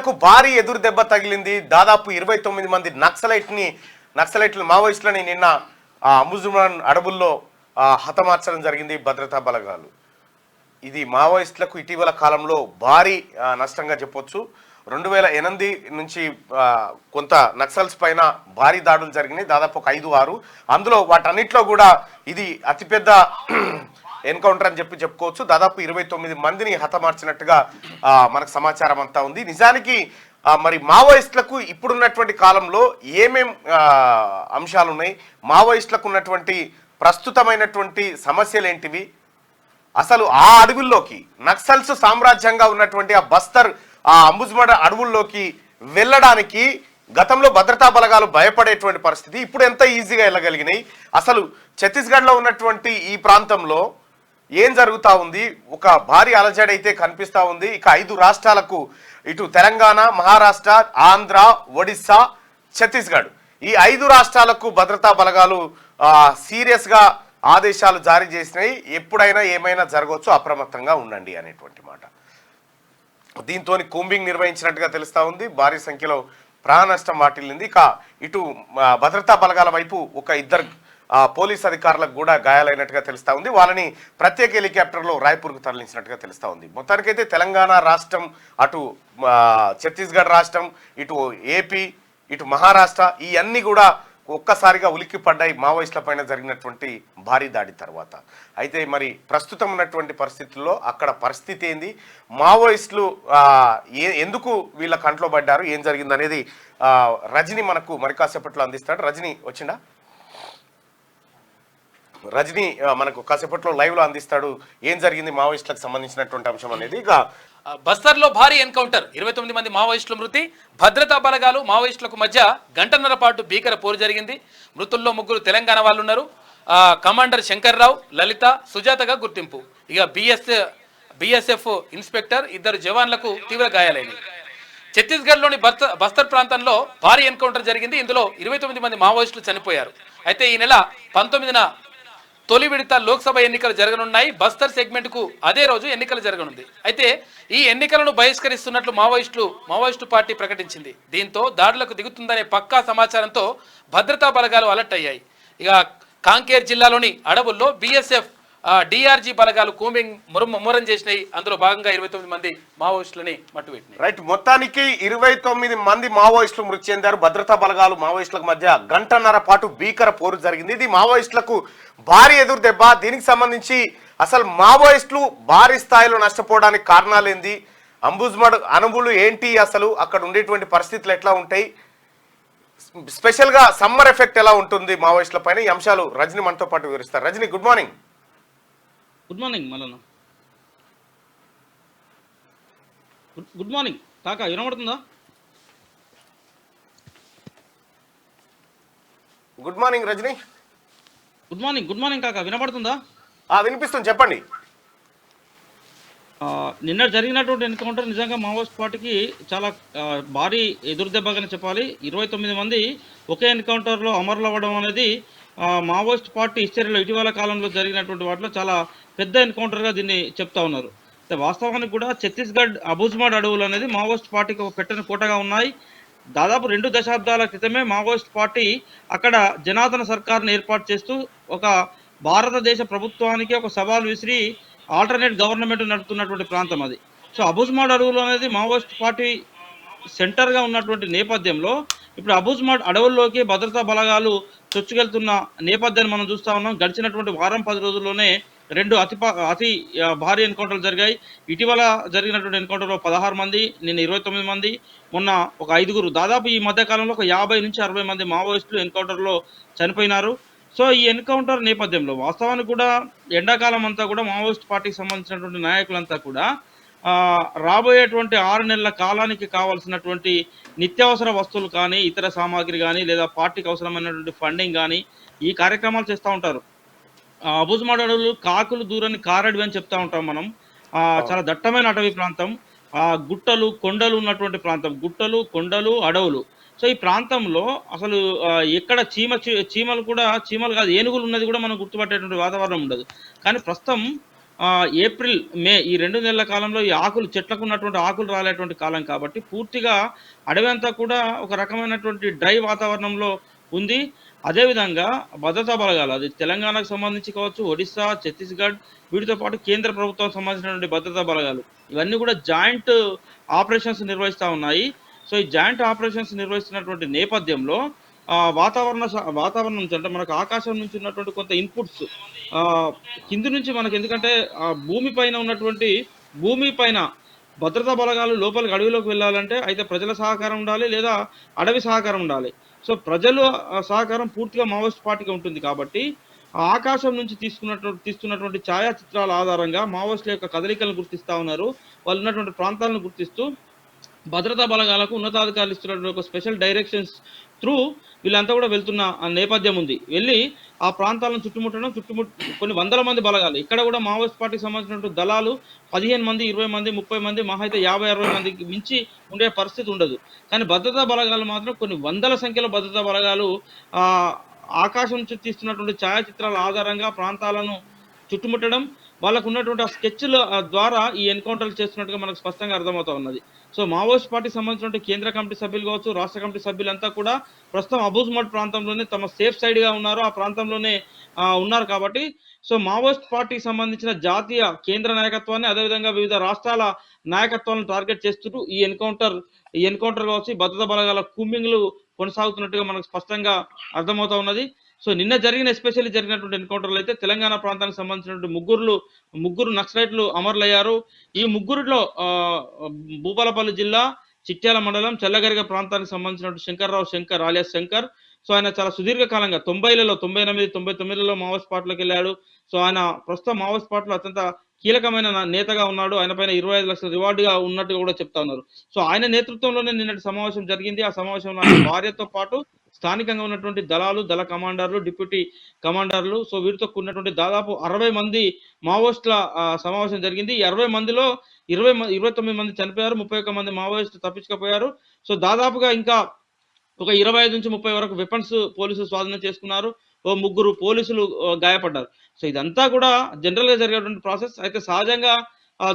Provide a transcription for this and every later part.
మావోయిస్టులకు భారీ ఎదురు దెబ్బ తగిలింది. దాదాపు 29 మంది నక్సలైట్లు మావోయిస్టులని నిన్న అమ్ముజుమాన్ అడవుల్లో హతమార్చడం జరిగింది భద్రతా బలగాలు. ఇది మావోయిస్టులకు ఇటీవల కాలంలో భారీ నష్టంగా చెప్పొచ్చు. 2008 నుంచి కొంత నక్సల్స్ పైన భారీ దాడులు జరిగినాయి, దాదాపు ఒక 5-6. అందులో వాటన్నిటిలో కూడా ఇది అతిపెద్ద ఎన్కౌంటర్ అని చెప్పుకోవచ్చు. దాదాపు 29 మందిని హతమార్చినట్టుగా మనకు సమాచారం అంతా ఉంది. నిజానికి మరి మావోయిస్టులకు ఇప్పుడున్నటువంటి కాలంలో ఏమేం అంశాలు ఉన్నాయి, మావోయిస్టులకు ఉన్నటువంటి ప్రస్తుతమైనటువంటి సమస్యలు ఏంటివి, అసలు ఆ అడవుల్లోకి నక్సల్స్ సామ్రాజ్యంగా ఉన్నటువంటి ఆ అంబుజ్మడ అడవుల్లోకి వెళ్ళడానికి గతంలో భద్రతా బలగాలు భయపడేటువంటి పరిస్థితి, ఇప్పుడు ఎంత ఈజీగా వెళ్ళగలిగినాయి, అసలు ఛత్తీస్గఢ్లో ఉన్నటువంటి ఈ ప్రాంతంలో ఏం జరుగుతూ ఉంది, ఒక భారీ అలజడి అయితే కనిపిస్తూ ఉంది. ఇక 5 రాష్ట్రాలకు, ఇటు తెలంగాణ, మహారాష్ట్ర, ఆంధ్ర, ఒడిస్సా, ఛత్తీస్గఢ్, ఈ 5 రాష్ట్రాలకు భద్రతా బలగాలు సీరియస్గా ఆదేశాలు జారీ చేసినాయి. ఎప్పుడైనా ఏమైనా జరగవచ్చు, అప్రమత్తంగా ఉండండి అనేటువంటి మాట. దీంతో కూంబింగ్ నిర్వహించినట్టుగా తెలుస్తూ ఉంది. భారీ సంఖ్యలో ప్రాణ నష్టం వాటిల్లింది. ఇక ఇటు భద్రతా బలగాల వైపు ఒక 2 పోలీస్ అధికారులకు కూడా గాయాలైనట్టుగా తెలుస్తూ ఉంది. వాళ్ళని ప్రత్యేక హెలికాప్టర్లో రాయ్పూర్కు తరలించినట్టుగా తెలుస్తూ ఉంది. మొత్తానికైతే తెలంగాణ రాష్ట్రం, అటు ఛత్తీస్గఢ్ రాష్ట్రం, ఇటు ఏపీ, ఇటు మహారాష్ట్ర, ఈ అన్ని కూడా ఒక్కసారిగా ఉలిక్కి పడ్డాయి మావోయిస్టుల పైన జరిగినటువంటి భారీ దాడి తర్వాత. అయితే మరి ప్రస్తుతం ఉన్నటువంటి పరిస్థితుల్లో అక్కడ పరిస్థితి ఏంది, మావోయిస్టులు ఎందుకు వీళ్ళ కంట్లో పడ్డారు, ఏం జరిగింది అనేది రజని మనకు మరి కాసేపట్లో అందిస్తాడు. రజని వచ్చిందా? రజని మనకు కాసేపట్లో లైవ్ లో అందిస్తాడు ఏం జరిగింది మావోయిస్టులకు సంబంధించినటువంటి అంశం అనేది. ఇక బస్తర్లో భారీ ఎన్కౌంటర్, 29 మంది మావోయిస్టుల మృతి, భద్రతా బలగాలు మావోయిస్టులకు మధ్య గంటన్నర పాటు భీకర పోరు జరిగింది. మృతుల్లో 3 తెలంగాణ వాళ్ళు ఉన్నారు. కమాండర్ శంకర్రావు, లలిత, సుజాతగా గుర్తింపు. ఇక బిఎస్ఎఫ్ ఇన్స్పెక్టర్, 2 జవాన్లకు తీవ్ర గాయాలైనవి. ఛత్తీస్గఢ్లోని బస్తర్ ప్రాంతంలో భారీ ఎన్కౌంటర్ జరిగింది. ఇందులో 29 మంది మావోయిస్టులు చనిపోయారు. అయితే ఈ నెల 19న తొలి విడత లోక్సభ ఎన్నికలు జరగనున్నాయి. బస్తర్ సెగ్మెంట్ కు అదే రోజు ఎన్నికలు జరగనుంది. అయితే ఈ ఎన్నికలను బహిష్కరిస్తున్నట్లు మావోయిస్టు పార్టీ ప్రకటించింది. దీంతో దాడులకు దిగుతుందనే పక్కా సమాచారంతో భద్రతా బలగాలు అలర్ట్ అయ్యాయి. ఇక కాంకేర్ జిల్లాలోని అడవుల్లో బిఎస్ఎఫ్ డిఆర్జీ బలగాలు కూంబింగ్ ముమ్మరం చేసినాయి. అందులో భాగంగా 29 మంది మావోయిస్టులని మట్టుపెట్టినాయి. రైట్, మొత్తానికి 29 మంది మావోయిస్టులు మృతి చెందారు. భద్రతా బలగాలు మావోయిస్టులకు మధ్య గంటన్నర పాటు భీకర పోరు జరిగింది. ఇది మావోయిస్టులకు భారీ ఎదురు దెబ్బ. దీనికి సంబంధించి అసలు మావోయిస్టులు భారీ స్థాయిలో నష్టపోవడానికి కారణాలు ఏంది, అంబుజ్మడ్ అణువులు ఏంటి, అసలు అక్కడ ఉండేటువంటి పరిస్థితులు ఎట్లా ఉంటాయి, స్పెషల్గా సమ్మర్ ఎఫెక్ట్ ఎలా ఉంటుంది మావోయిస్టుల పైన, ఈ అంశాలు రజని మనతో పాటు వివరిస్తారు. Rajini, good morning. Good morning Mallanna. Good morning కాకా, వినబడుతుందా? Good morning Rajini. Good morning కాకా, వినబడుతుందా? వినిపిస్తుంది, చెప్పండి. నిన్న జరిగినటువంటి ఎన్కౌంటర్ నిజంగా మావోయిస్ట్ పార్టీకి చాలా భారీ ఎదురుదెబ్బగానే చెప్పాలి. 29 మంది ఒకే ఎన్కౌంటర్లో అమరులవ్వడం అనేది మావోయిస్ట్ పార్టీ హిస్టరీలో ఇటీవల కాలంలో జరిగినటువంటి వాటిలో చాలా పెద్ద ఎన్కౌంటర్గా దీన్ని చెప్తా ఉన్నారు. వాస్తవానికి కూడా ఛత్తీస్గఢ్ అబుజ్మాడ్ అడవులు అనేది మావోయిస్ట్ పార్టీకి ఒక పెట్టని కోటగా ఉన్నాయి. దాదాపు 2 దశాబ్దాల క్రితమే మావోయిస్ట్ పార్టీ అక్కడ జనార్దన సర్కార్ను ఏర్పాటు చేస్తూ ఒక భారతదేశ ప్రభుత్వానికి ఒక సవాల్ విసిరి ఆల్టర్నేట్ గవర్నమెంట్ నడుపుతున్నటువంటి ప్రాంతం అది. సో అబుజ్మాడ్ అడవులు అనేది మావోయిస్ట్ పార్టీ సెంటర్గా ఉన్నటువంటి నేపథ్యంలో ఇప్పుడు అబుజ్మాడ్ అడవుల్లోకి భద్రతా బలగాలు చొచ్చుకెళ్తున్న నేపథ్యాన్ని మనం చూస్తూ ఉన్నాం. గడిచినటువంటి వారం 10 రోజుల్లోనే 2 అతి భారీ ఎన్కౌంటర్లు జరిగాయి. ఇటీవల జరిగినటువంటి ఎన్కౌంటర్లో 16 మంది, నిన్న 29 మంది, మొన్న ఒక 5. దాదాపు ఈ మధ్యకాలంలో ఒక 50 నుంచి 60 మంది మావోయిస్టులు ఎన్కౌంటర్లో చనిపోయినారు. సో ఈ ఎన్కౌంటర్ నేపథ్యంలో వాస్తవానికి కూడా ఎండాకాలం అంతా కూడా మావోయిస్ట్ పార్టీకి సంబంధించినటువంటి నాయకులంతా కూడా రాబోయేటువంటి 6 నెలల కాలానికి కావాల్సినటువంటి నిత్యావసర వస్తువులు కానీ, ఇతర సామాగ్రి కానీ, లేదా పార్టీకి అవసరమైనటువంటి ఫండింగ్ కానీ ఈ కార్యక్రమాలు చేస్తూ ఉంటారు. అబుజ్మాడ్ అడవులు కాకులు దూరని కారడివి అని చెప్తా ఉంటాం మనం. చాలా దట్టమైన అటవీ ప్రాంతం, గుట్టలు కొండలు ఉన్నటువంటి ప్రాంతం, గుట్టలు కొండలు అడవులు. సో ఈ ప్రాంతంలో అసలు ఎక్కడ చీమలు కాదు, ఏనుగులు ఉన్నది కూడా మనం గుర్తుపట్టేటువంటి వాతావరణం ఉండదు. కానీ ప్రస్తుతం ఏప్రిల్ మే ఈ 2 నెలల కాలంలో ఈ ఆకులు చెట్లకు ఉన్నటువంటి ఆకులు రాలేటువంటి కాలం కాబట్టి పూర్తిగా అడవి అంతా కూడా ఒక రకమైనటువంటి డ్రై వాతావరణంలో ఉంది. అదేవిధంగా భద్రతా బలగాలు అది తెలంగాణకు సంబంధించి కావచ్చు, ఒడిస్సా, ఛత్తీస్గఢ్ వీటితో పాటు కేంద్ర ప్రభుత్వం సంబంధించినటువంటి భద్రతా బలగాలు ఇవన్నీ కూడా జాయింట్ ఆపరేషన్స్ నిర్వహిస్తూ ఉన్నాయి. సో ఈ జాయింట్ ఆపరేషన్స్ నిర్వహిస్తున్నటువంటి నేపథ్యంలో వాతావరణం నుంచి అంటే మనకు ఆకాశం నుంచి ఉన్నటువంటి కొంత ఇన్పుట్స్ కింది నుంచి మనకు ఎందుకంటే భూమి పైన భద్రతా బలగాలు లోపలికి అడవిలోకి వెళ్ళాలంటే అయితే ప్రజల సహకారం ఉండాలి లేదా అడవి సహకారం ఉండాలి. సో ప్రజలు సహకారం పూర్తిగా మావోయిస్ట్ పార్టీగా ఉంటుంది కాబట్టి ఆ ఆకాశం నుంచి తీస్తున్నటువంటి ఛాయాచిత్రాల ఆధారంగా మావోయిస్టుల యొక్క కదలికలను గుర్తిస్తూ ఉన్నారు. వాళ్ళు ఉన్నటువంటి ప్రాంతాలను గుర్తిస్తూ భద్రతా బలగాలకు ఉన్నతాధికారులు ఇస్తున్నటువంటి ఒక స్పెషల్ డైరెక్షన్స్ త్రూ వీళ్ళంతా కూడా వెళ్తున్న నేపథ్యం ఉంది. వెళ్ళి ఆ ప్రాంతాలను చుట్టుముట్టడం కొన్ని వందల మంది బలగాలు ఇక్కడ కూడా మావోయిస్ట్ పార్టీకి సంబంధించినటువంటి దళాలు 15 మంది, 20 మంది, 30 మంది, మహా అయితే 50-60 మందికి మించి ఉండే పరిస్థితి ఉండదు. కానీ భద్రతా బలగాలు మాత్రం కొన్ని వందల సంఖ్యలో భద్రతా బలగాలు ఆకాశం నుంచి తీస్తున్నటువంటి ఛాయాచిత్రాల ఆధారంగా ప్రాంతాలను చుట్టుముట్టడం, వాళ్ళకు ఉన్నటువంటి ఆ స్కెచ్ల ద్వారా ఈ ఎన్కౌంటర్లు చేస్తున్నట్టుగా మనకు స్పష్టంగా అర్థమవుతా ఉన్నది. సో మావోయిస్ట్ పార్టీకి సంబంధించిన కేంద్ర కమిటీ సభ్యులు కావచ్చు, రాష్ట్ర కమిటీ సభ్యులంతా కూడా ప్రస్తుతం అబూజ్మడ్ ప్రాంతంలోనే తమ సేఫ్ సైడ్గా ఉన్నారు, ఆ ప్రాంతంలోనే ఉన్నారు. కాబట్టి సో మావోయిస్ట్ పార్టీకి సంబంధించిన జాతీయ కేంద్ర నాయకత్వాన్ని అదేవిధంగా వివిధ రాష్ట్రాల నాయకత్వాలను టార్గెట్ చేస్తూ ఈ ఎన్కౌంటర్ కావచ్చు, భద్రతా బలగాల కూంబింగ్లు కొనసాగుతున్నట్టుగా మనకు స్పష్టంగా అర్థమవుతా ఉన్నది. సో నిన్న ఎస్పెషల్లీ జరిగినటువంటి ఎన్కౌంటర్లు అయితే తెలంగాణ ప్రాంతానికి సంబంధించినటువంటి ముగ్గురు నక్సలైట్లు అమరులయ్యారు. ఈ ముగ్గురిలో భూపాలపల్లి జిల్లా చిట్యాల మండలం చెల్లగరిగ ప్రాంతానికి సంబంధించినటువంటి శంకర్ ఆలియాస్ శంకర్. సో ఆయన చాలా సుదీర్ఘకాలంగా 98, 99లలో మావోయిస్ట్ పార్టీలోకి వెళ్ళాడు. సో ఆయన ప్రస్తుతం మావోయిస్ట్ పార్టీలో అత్యంత కీలకమైన నేతగా ఉన్నాడు. ఆయన పైన 25 లక్షల రివార్డుగా ఉన్నట్టుగా కూడా చెప్తా ఉన్నారు. సో ఆయన నేతృత్వంలోనే నిన్నటి సమావేశం జరిగింది. ఆ సమావేశంలో ఆయన భార్యతో పాటు స్థానికంగా ఉన్నటువంటి దళ కమాండర్లు, డిప్యూటీ కమాండర్లు, సో వీరితో కూడినటువంటి దాదాపు 60 మంది మావోయిస్టుల సమావేశం జరిగింది. ఈ 60 మందిలో 29 మంది చనిపోయారు, 31 మంది మావోయిస్టులు తప్పించుకుపోయారు. సో దాదాపుగా ఇంకా ఒక 25 నుంచి 30 వరకు వెపన్స్ పోలీసులు స్వాధీనం చేసుకున్నారు. 3 పోలీసులు గాయపడ్డారు. సో ఇదంతా కూడా జనరల్ గా జరిగేటువంటి ప్రాసెస్. అయితే సహజంగా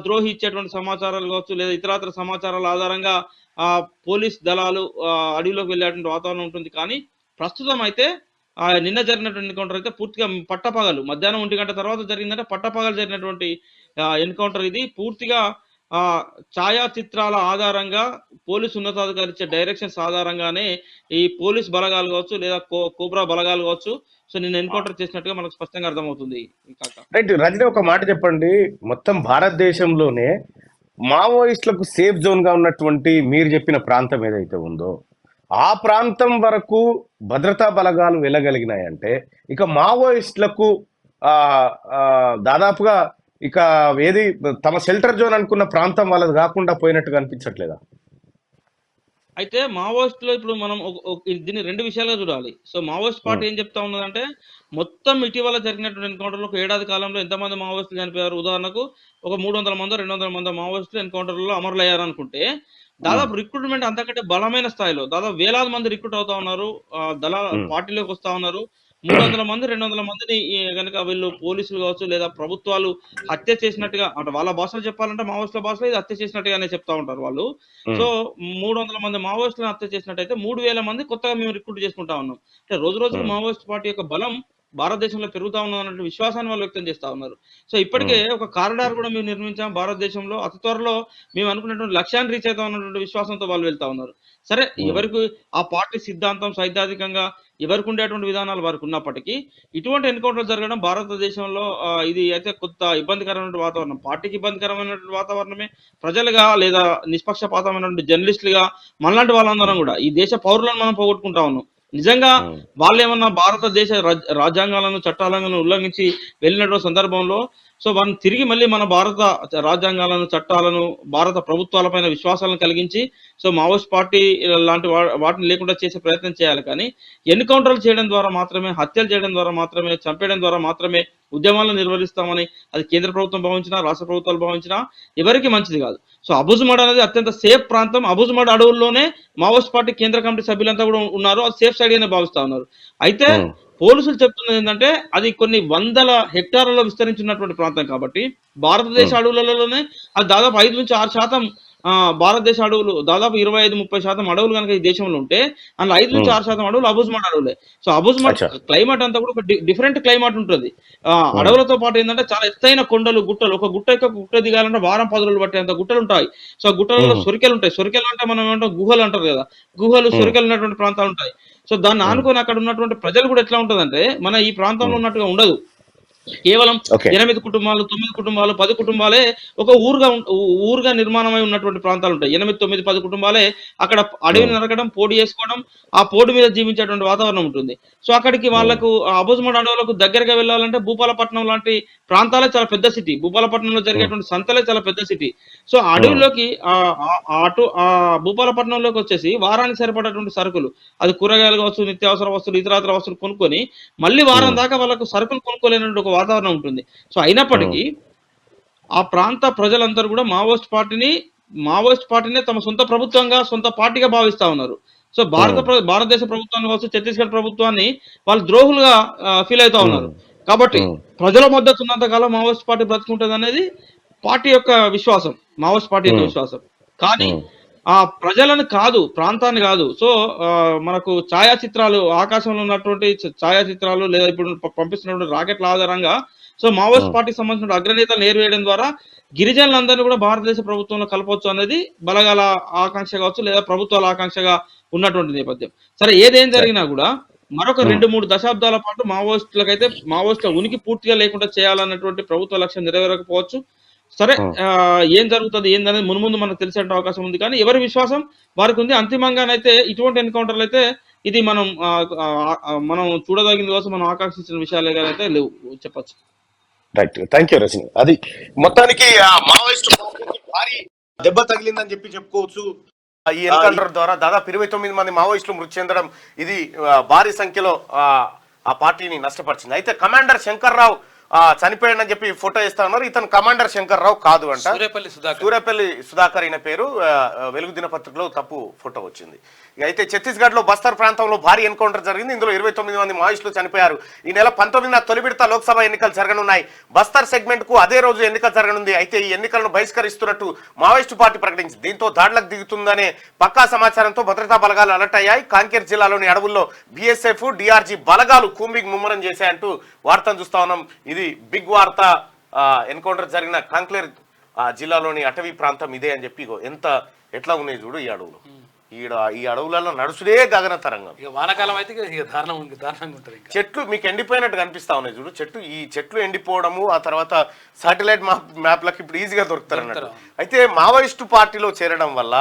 ద్రోహి ఇచ్చేటువంటి సమాచారాలు కావచ్చు లేదా ఇతరత్ర సమాచారాల ఆధారంగా పోలీస్ దళాలు అడవిలోకి వెళ్ళేటువంటి వాతావరణం ఉంటుంది. కానీ ప్రస్తుతం అయితే నిన్న జరిగినటువంటి ఎన్కౌంటర్ అయితే పూర్తిగా పట్టపగలు మధ్యాహ్నం 1 గంట తర్వాత జరిగిందంటే పట్టపగలు జరిగినటువంటి ఎన్కౌంటర్ ఇది. పూర్తిగా ఛాయాచిత్రాల ఆధారంగా పోలీసు ఉన్నతాధికారులు ఇచ్చే డైరెక్షన్స్ ఆధారంగానే ఈ పోలీస్ బలగాలు కావచ్చు లేదా కోబ్రా బలగాలు కావచ్చు సో నిన్న ఎన్కౌంటర్ చేసినట్టుగా మనకు స్పష్టంగా అర్థమవుతుంది. రైట్ రజనీ, ఒక మాట చెప్పండి. మొత్తం భారతదేశంలోనే మావోయిస్టులకు సేఫ్ జోన్ గా ఉన్నటువంటి మీరు చెప్పిన ప్రాంతం ఏదైతే ఉందో ఆ ప్రాంతం వరకు భద్రతా బలగాలు వెళ్ళగలిగినాయంటే ఇక మావోయిస్టులకు దాదాపుగా ఇక ఏది తమ షెల్టర్ జోన్ అనుకున్న ప్రాంతం వాళ్ళది కాకుండా పోయినట్టుగా అనిపించట్లేదా? అయితే మావోయిస్టులో ఇప్పుడు మనం దీన్ని 2 విషయాలుగా చూడాలి. సో మావోయిస్ట్ పార్టీ ఏం చెప్తా ఉన్నదంటే మొత్తం ఇటీవల జరిగినటువంటి ఎన్కౌంటర్లో ఒక ఏడాది కాలంలో ఎంతమంది మావోయిస్టులు చనిపోయారు, ఉదాహరణకు ఒక 300 మందో 200 మందో మావోయిస్టులు ఎన్కౌంటర్లో అమరులయ్యారు అనుకుంటే దాదాపు రిక్రూట్మెంట్ అంతకంటే బలమైన స్థాయిలో దాదాపు వేలాది మంది రిక్రూట్ అవుతా ఉన్నారు, పార్టీలోకి వస్తా ఉన్నారు. 300 మంది 200 మందిని కనుక వీళ్ళు పోలీసులు కావచ్చు లేదా ప్రభుత్వాలు హత్య చేసినట్టుగా అంటే వాళ్ళ భాషలో చెప్పాలంటే మావోయిస్టుల భాషలో ఇది హత్య చేసినట్టుగానే చెప్తా ఉంటారు వాళ్ళు. సో 300 మంది మావోయిస్టులను హత్య చేసినట్టయితే 3000 మంది కొత్తగా మేము రిక్రూట్ చేసుకుంటా ఉన్నాం. అంటే రోజుకు మావోయిస్ట్ పార్టీ యొక్క బలం భారతదేశంలో పెరుగుతా ఉన్నటువంటి విశ్వాసాన్ని వాళ్ళు వ్యక్తం చేస్తా ఉన్నారు. సో ఇప్పటికే ఒక కారిడార్ కూడా మేము నిర్మించాం భారతదేశంలో, అతి త్వరలో మేము అనుకున్నటువంటి లక్ష్యాన్ని రీచ్ అవుతా ఉన్నటువంటి విశ్వాసంతో వాళ్ళు వెళ్తా ఉన్నారు. సరే, ఎవరికి ఆ పార్టీ సిద్ధాంతం సైద్ధాంతికంగా ఎవరికి ఉండేటువంటి విధానాలు వారికి ఉన్నప్పటికీ ఇటువంటి ఎన్కౌంటర్ జరగడం భారతదేశంలో ఇది అయితే కొత్త ఇబ్బందికరమైన వాతావరణం, పార్టీకి ఇబ్బందికరమైనటువంటి వాతావరణమే. ప్రజలుగా లేదా నిష్పక్షపాతమైనటువంటి జర్నలిస్టులుగా మనలాంటి వాళ్ళందరం కూడా ఈ దేశ పౌరులను మనం పోగొట్టుకుంటా ఉన్నాం. నిజంగా వాళ్ళు ఏమన్నా భారతదేశ రాజ్యాంగాలను చట్టాలను ఉల్లంఘించి వెళ్ళినటువంటి సందర్భంలో సో మనం తిరిగి మళ్ళీ మన భారత రాజ్యాంగాలను చట్టాలను భారత ప్రభుత్వాలపైన విశ్వాసాలను కలిగించి సో మావోయిస్ట్ పార్టీ లాంటి వాటిని లేకుండా చేసే ప్రయత్నం చేయాలి. కానీ ఎన్కౌంటర్లు చేయడం ద్వారా మాత్రమే, హత్యలు చేయడం ద్వారా మాత్రమే, చంపేయడం ద్వారా మాత్రమే ఉద్యమాలను నిర్వహిస్తామని అది కేంద్ర ప్రభుత్వం భావించినా రాష్ట్ర ప్రభుత్వాలు భావించినా ఎవరికి మంచిది కాదు. సో అబూజ్మడ్ అనేది అత్యంత సేఫ్ ప్రాంతం. అబూజ్మడ్ అడవుల్లోనే మావోయిస్ట్ పార్టీ కేంద్ర కమిటీ సభ్యులంతా కూడా ఉన్నారు, అది సేఫ్ సైడ్ గానే భావిస్తా ఉన్నారు. అయితే పోలీసులు చెప్తున్నది ఏంటంటే అది కొన్ని వందల హెక్టార్లలో విస్తరించినటువంటి ప్రాంతం కాబట్టి భారతదేశ అడవులలోనే అది దాదాపు 5 నుంచి 6% భారతదేశ అడవులు దాదాపు 25-30% అడవులు కనుక ఈ దేశంలో ఉంటే అందులో 5 నుంచి 6% అడవులు అబుజ్మాడ్ అడవులే. సో అబుజ్మాడ్ అచ్చా. క్లైమేట్ అంతా కూడా ఒక డిఫరెంట్ క్లైమేట్ ఉంటుంది. అడవులతో పాటు ఏంటంటే చాలా ఎత్తైన కొండలు, గుట్టలు. ఒక గుట్ట యొక్క గుట్ట దిగాలంటే వారం 10 రోజులు పట్టేంత గుట్టలు ఉంటాయి. సో ఆ గుట్టలలో సొరికెలు ఉంటాయి. సొరికెలు అంటే మనం ఏమంటాం గుహలు అంటారు కదా, గుహలు సొరికెలు ఉన్నటువంటి ప్రాంతాలు ఉంటాయి. సో దాన్ని ఆనుకొని అక్కడ ఉన్నటువంటి ప్రజలు కూడా ఎట్లా ఉంటదంటే మన ఈ ప్రాంతంలో ఉన్నట్టుగా ఉండదు. కేవలం ఓకే. 8 కుటుంబాలు, 9 కుటుంబాలు, 10 కుటుంబాలే ఒక ఊరుగా నిర్మాణమై ఉన్నటువంటి ప్రాంతాలు ఉంటాయి. 8, 9, 10 కుటుంబాలే అక్కడ అడవిని నరకడం, పోడు చేసుకోవడం, ఆ పోడు మీద జీవించేటువంటి వాతావరణం ఉంటుంది. సో అక్కడికి వాళ్ళకు అబుజ్మాడ్ అడవులకు దగ్గరగా వెళ్ళాలంటే భూపాలపట్నం లాంటి ప్రాంతాలే చాలా పెద్ద సిటీ. భూపాలపట్నంలో జరిగేటువంటి సంతలే చాలా పెద్ద సిటీ. సో ఆ అడవిలోకి అటు భూపాలపట్నంలోకి వచ్చేసి వారానికి సరిపడేటువంటి సరుకులు, అది కూరగాయలు కావచ్చు, నిత్యావసర వస్తువులు, ఇతరాతర వస్తువులు కొనుక్కొని మళ్ళీ వారం దాకా వాళ్ళకు సరుకులు కొనుక్కోలేనటువంటి ఒక వాతావరణం ఉంటుంది. సో అయినప్పటికీ ఆ ప్రాంత ప్రజలందరూ కూడా మావోయిస్ట్ పార్టీనే తమ సొంత ప్రభుత్వంగా, సొంత పార్టీగా భావిస్తా ఉన్నారు. సో భారతదేశ ప్రభుత్వాన్ని కావచ్చు, ఛత్తీస్గఢ్ ప్రభుత్వాన్ని వాళ్ళు ద్రోహులుగా ఫీల్ అవుతా ఉన్నారు. కాబట్టి ప్రజల మద్దతు ఉన్నంత కాలం మావోయిస్ట్ పార్టీ బ్రతుకుంటుంది అనేది పార్టీ యొక్క విశ్వాసం, మావోయిస్ట్ పార్టీ యొక్క విశ్వాసం. కానీ ఆ ప్రజలను కాదు, ప్రాంతాన్ని కాదు. సో మనకు ఛాయాచిత్రాలు, ఆకాశంలో ఉన్నటువంటి ఛాయాచిత్రాలు లేదా ఇప్పుడు పంపిస్తున్నటువంటి రాకెట్ల ఆధారంగా సో మావోయిస్ట్ పార్టీకి సంబంధించిన అగ్రనేతలు నేర్వేయడం ద్వారా గిరిజనులందరినీ కూడా భారతదేశ ప్రభుత్వంలో కలపొచ్చు అనేది బలగాల ఆకాంక్ష కావచ్చు, లేదా ప్రభుత్వాల ఆకాంక్షగా ఉన్నటువంటి నేపథ్యం. సరే ఏదేం జరిగినా కూడా మరొక 2-3 దశాబ్దాల పాటు మావోయిస్టుల ఉనికి పూర్తిగా లేకుండా చేయాలన్నటువంటి ప్రభుత్వ లక్ష్యం నెరవేరకపోవచ్చు. సరే ఏం జరుగుతుంది ఏందనేది మున్ముందు మనకు తెలిసే అవకాశం ఉంది. కానీ ఎవరి విశ్వాసం వారికి ఉంది. అంతిమంగానైతే ఇటువంటి ఎన్కౌంటర్లు అయితే ఇది మనం చూడదగింది కోసం మనం ఆకాంక్షించిన విషయాలే అయితే లేవు చెప్పచ్చు. Right, thank you Rajini. అది మొత్తానికి మావోయిస్ట్ పార్టీకి భారీ దెబ్బ తగిలిందని చెప్పుకోవచ్చు. ఈ ఎన్కౌంటర్ ద్వారా దాదాపు 29 మంది మావోయిస్టులు మృతి చెందడం ఇది భారీ సంఖ్యలో ఆ పార్టీని నష్టపరిచింది. అయితే కమాండర్ శంకర్రావు చనిపోయాడని చెప్పి ఫోటో ఇస్తా ఉన్నారు. ఇతను కమాండర్ శంకర్రావు కాదు అంట, సూర్యపల్లి సుధాకర్ అయిన పేరు. వెలుగు దినపత్రికలో తప్పు ఫోటో వచ్చింది. అయితే ఛత్తీస్గఢ్ లో బస్తర్ ప్రాంతంలో భారీ ఎన్కౌంటర్ జరిగింది. ఇందులో 29 మంది మావోయిస్టులు చనిపోయారు. ఈ నెల 19న తొలి విడత లోక్సభ ఎన్నికలు జరగనున్నాయి. బస్తర్ సెగ్మెంట్ కు అదే రోజు ఎన్నికలు జరగనుంది. అయితే ఈ ఎన్నికలను బహిష్కరిస్తున్నట్టు మావోయిస్టు పార్టీ ప్రకటించింది. దీంతో దాడులకు దిగుతుందనే పక్కా సమాచారంతో భద్రతా బలగాలు అలర్ట్ అయ్యాయి. కాంకేర్ జిల్లాలోని అడవుల్లో బీఎస్ఎఫ్, డిఆర్జీ బలగాలు కూంబింగ్ ముమ్మరం చేశాయంటూ వార్తను చూస్తా ఉన్నాం. ఇది బిగ్ వార్త. ఎన్కౌంటర్ జరిగిన కాంకేర్ జిల్లాలోని అటవీ ప్రాంతం ఇదే అని చెప్పి ఎట్లా ఉన్నాయి చూడు ఈ అడవులు. ఈ అడవులలో నడుచుడే గగనతరంగం. వానాకాలం అయితే దారుణంగా ఉంటుంది. చెట్లు మీకు ఎండిపోయినట్టు కనిపిస్తా ఉన్నాయి చూడు. ఈ చెట్లు ఎండిపోవడము, ఆ తర్వాత శాటిలైట్ మ్యాప్లకు ఇప్పుడు ఈజీగా దొరుకుతారు అన్నట్టు. అయితే మావోయిస్టు పార్టీలో చేరడం వల్ల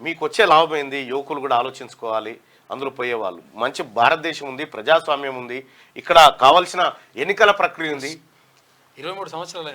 మీకు వచ్చే లాభం ఏంది? యువకులు కూడా ఆలోచించుకోవాలి. అందులో పోయేవాళ్ళు మంచి భారతదేశం ఉంది, ప్రజాస్వామ్యం ఉంది, ఇక్కడ కావాల్సిన ఎన్నికల ప్రక్రియ ఉంది. 23 సంవత్సరాలు